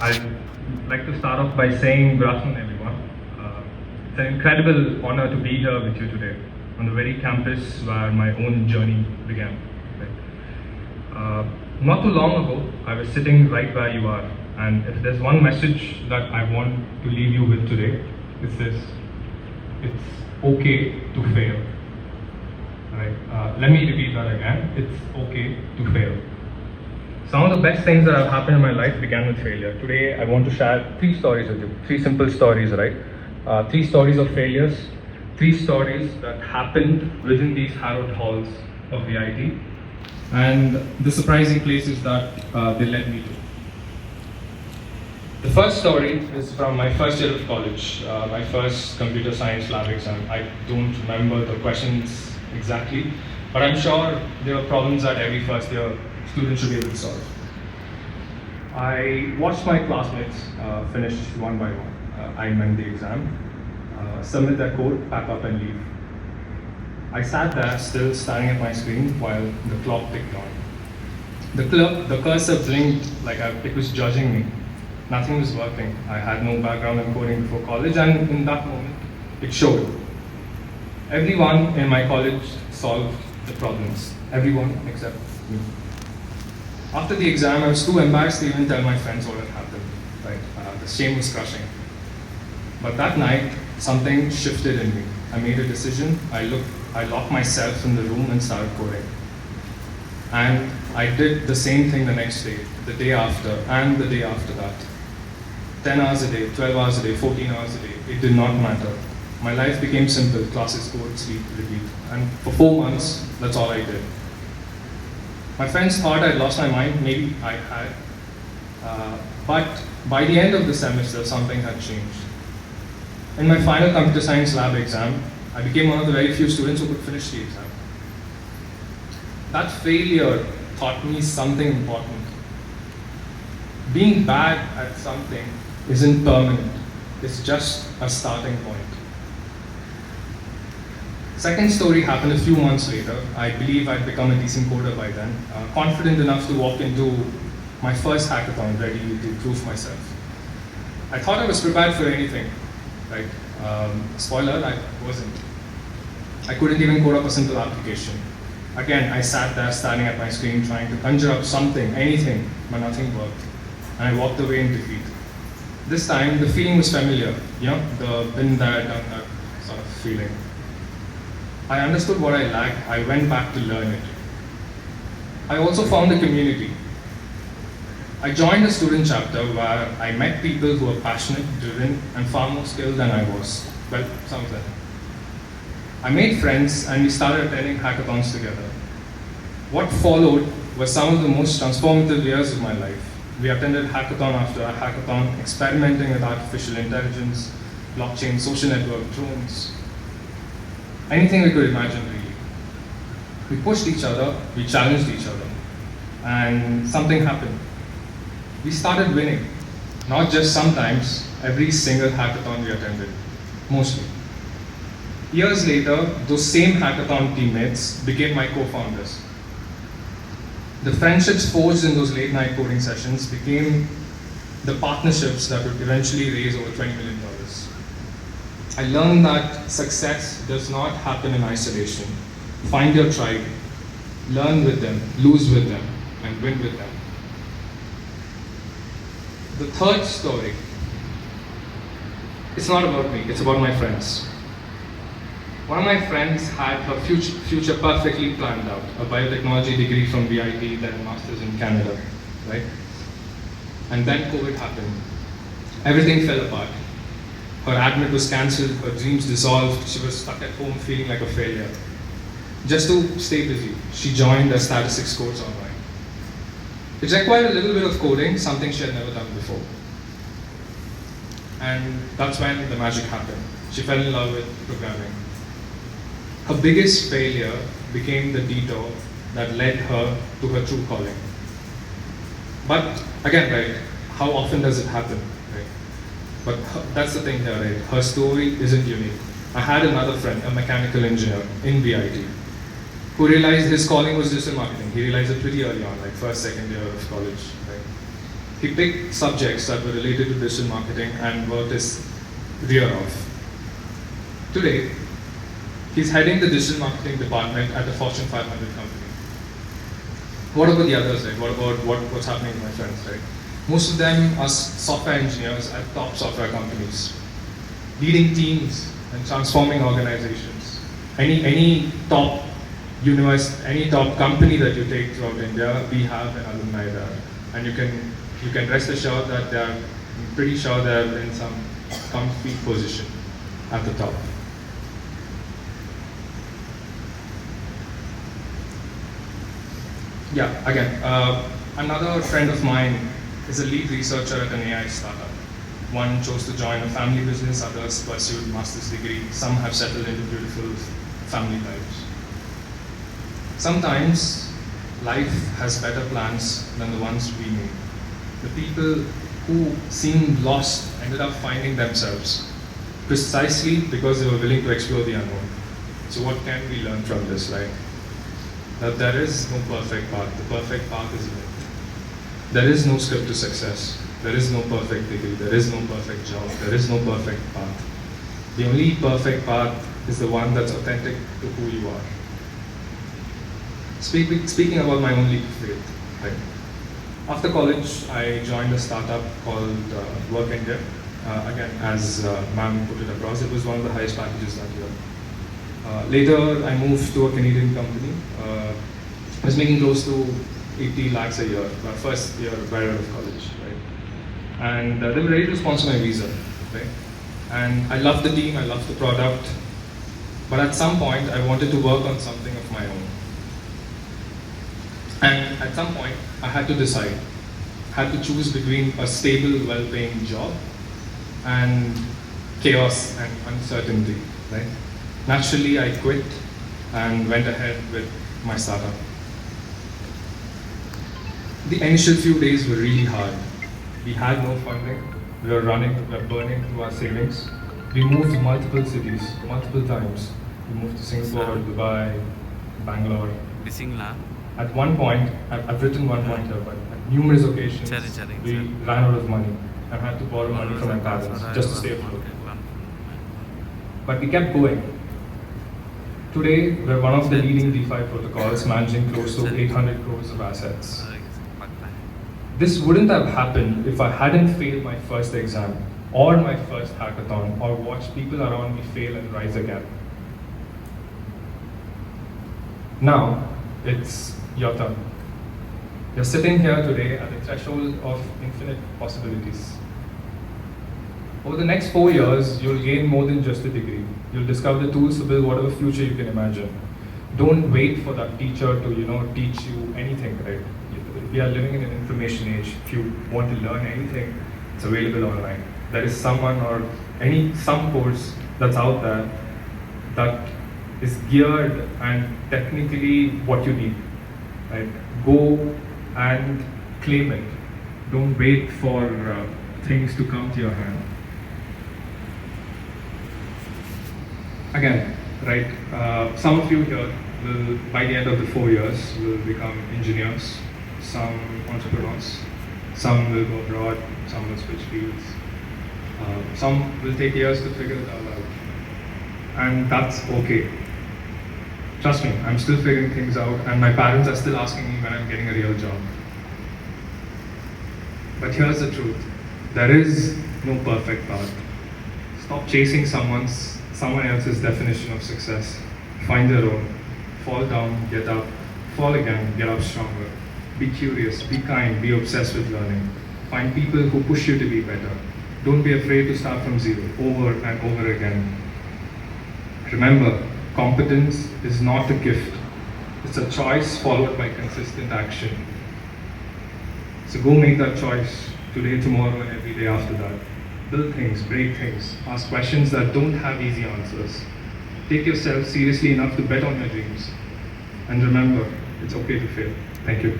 I'd like to start off by saying good afternoon, everyone. It's an incredible honor to be here with you today on the very campus where my own journey began. Right? Not too long ago, I was sitting right where you are, and if there's one message that I want to leave you with today, it's this: it's okay to fail. Right? Let me repeat that again. It's okay to fail. Some of the best things that have happened in my life began with failure. Today, I want to share 3 stories with you. 3 simple stories, right? 3 stories of failures, 3 stories that happened within these hallowed halls of VIT, and the surprising places that they led me to. The first story is from my first year of college, my first computer science lab exam. I don't remember the questions exactly, but I'm sure there were problems that every first year students should be able to solve. I watched my classmates finish one by one. I meant the exam, submit their code, pack up and leave. I sat there still staring at my screen while the clock ticked on. The cursor blinked like it was judging me. Nothing was working. I had no background in coding before college, and in that moment, it showed. Everyone in my college solved the problems. Everyone except me. After the exam, I was too embarrassed to even tell my friends what had happened. Right? The shame was crushing. But that night, something shifted in me. I made a decision. I locked myself in the room and started coding. And I did the same thing the next day, the day after, and the day after that. 10 hours a day, 12 hours a day, 14 hours a day. It did not matter. My life became simple: classes, code, sleep, repeat. And for 4 months, that's all I did. My friends thought I'd lost my mind. Maybe I had. But by the end of the semester, something had changed. In my final computer science lab exam, I became one of the very few students who could finish the exam. That failure taught me something important. Being bad at something isn't permanent. It's just a starting point. Second story happened a few months later. I believe I'd become a decent coder by then, confident enough to walk into my first hackathon ready to prove myself. I thought I was prepared for anything, right? Spoiler, I wasn't. I couldn't even code up a simple application. Again, I sat there staring at my screen trying to conjure up something, anything, but nothing worked. And I walked away in defeat. This time, the feeling was familiar, the been there, done that sort of feeling. I understood what I lacked. I went back to learn it. I also found a community. I joined a student chapter where I met people who were passionate, driven, and far more skilled than I was. Well, some of them. I made friends and we started attending hackathons together. What followed was some of the most transformative years of my life. We attended hackathon after hackathon, experimenting with artificial intelligence, blockchain, social network, drones, anything we could imagine, really. We pushed each other, we challenged each other, and something happened. We started winning. Not just sometimes, every single hackathon we attended, mostly. Years later, those same hackathon teammates became my co-founders. The friendships forged in those late night coding sessions became the partnerships that would eventually raise over $20 million. I learned that success does not happen in isolation. Find your tribe, learn with them, lose with them, and win with them. The third story, it's not about me, it's about my friends. One of my friends had her future perfectly planned out, a biotechnology degree from VIT, then a master's in Canada, right? And then COVID happened. Everything fell apart. Her admit was cancelled, her dreams dissolved, she was stuck at home feeling like a failure. Just to stay busy, she joined a statistics course online. It required a little bit of coding, something she had never done before. And that's when the magic happened. She fell in love with programming. Her biggest failure became the detour that led her to her true calling. But again, right, how often does it happen, right? But that's the thing here, right? Her story isn't unique. I had another friend, a mechanical engineer in VIT, who realized his calling was digital marketing. He realized it pretty early on, like first, second year of college, right? He picked subjects that were related to digital marketing and worked his rear off. Today, he's heading the digital marketing department at a Fortune 500 company. What about the others, right? What about what's happening with my friends, right? Most of them are software engineers at top software companies, leading teams and transforming organizations. Any top any top company that you take throughout India, we have an alumni there, and you can rest assured that I'm pretty sure they're in some comfy position at the top. Yeah, again, another friend of mine is a lead researcher at an AI startup. One chose to join a family business, others pursued master's degree, some have settled into beautiful family lives. Sometimes life has better plans than the ones we made. The people who seemed lost ended up finding themselves precisely because they were willing to explore the unknown. So what can we learn from this, right? That there is no perfect path. The perfect path is lived. There is no script to success. There is no perfect degree. There is no perfect job. There is no perfect path. The only perfect path is the one that's authentic to who you are. Speaking about my own leap of faith, right? After college, I joined a startup called Work India. Again, as ma'am put it across, it was one of the highest packages that year. Later, I moved to a Canadian company. I was making close to 80 lakhs a year, my first year right out of college, right? And they were ready to sponsor my visa, right? And I loved the team, I loved the product, but at some point, I wanted to work on something of my own. And at some point, I had to decide, had to choose between a stable, well-paying job and chaos and uncertainty, right? Naturally, I quit and went ahead with my startup. The initial few days were really hard. We had no funding. We were burning through our savings. We moved to multiple cities, multiple times. We moved to Singapore, Dubai, Bangalore. At one point, I've written one point here, but at numerous occasions, we ran out of money and had to borrow money from my parents just to stay afloat. But we kept going. Today, we're one of the leading DeFi protocols, managing close to 800 crores of assets. This wouldn't have happened if I hadn't failed my first exam, or my first hackathon, or watched people around me fail and rise again. Now, it's your turn. You're sitting here today at the threshold of infinite possibilities. Over the next 4 years, you'll gain more than just a degree. You'll discover the tools to build whatever future you can imagine. Don't wait for that teacher to, teach you anything, right? We are living in an information age. If you want to learn anything, it's available online. There is someone or some course that's out there that is geared and technically what you need, right? Go and claim it. Don't wait for things to come to your hand. Again, right, some of you here will, by the end of the 4 years, will become engineers, some entrepreneurs, some will go abroad, some will switch fields, some will take years to figure it all out. And that's okay. Trust me, I'm still figuring things out, and my parents are still asking me when I'm getting a real job. But here's the truth. There is no perfect path. Stop chasing someone else's definition of success. Find your own. Fall down, get up. Fall again, get up stronger. Be curious, be kind, be obsessed with learning. Find people who push you to be better. Don't be afraid to start from zero, over and over again. Remember, competence is not a gift. It's a choice followed by consistent action. So go make that choice today, tomorrow, and every day after that. Build things, break things, ask questions that don't have easy answers. Take yourself seriously enough to bet on your dreams. And remember, it's okay to fail. Thank you.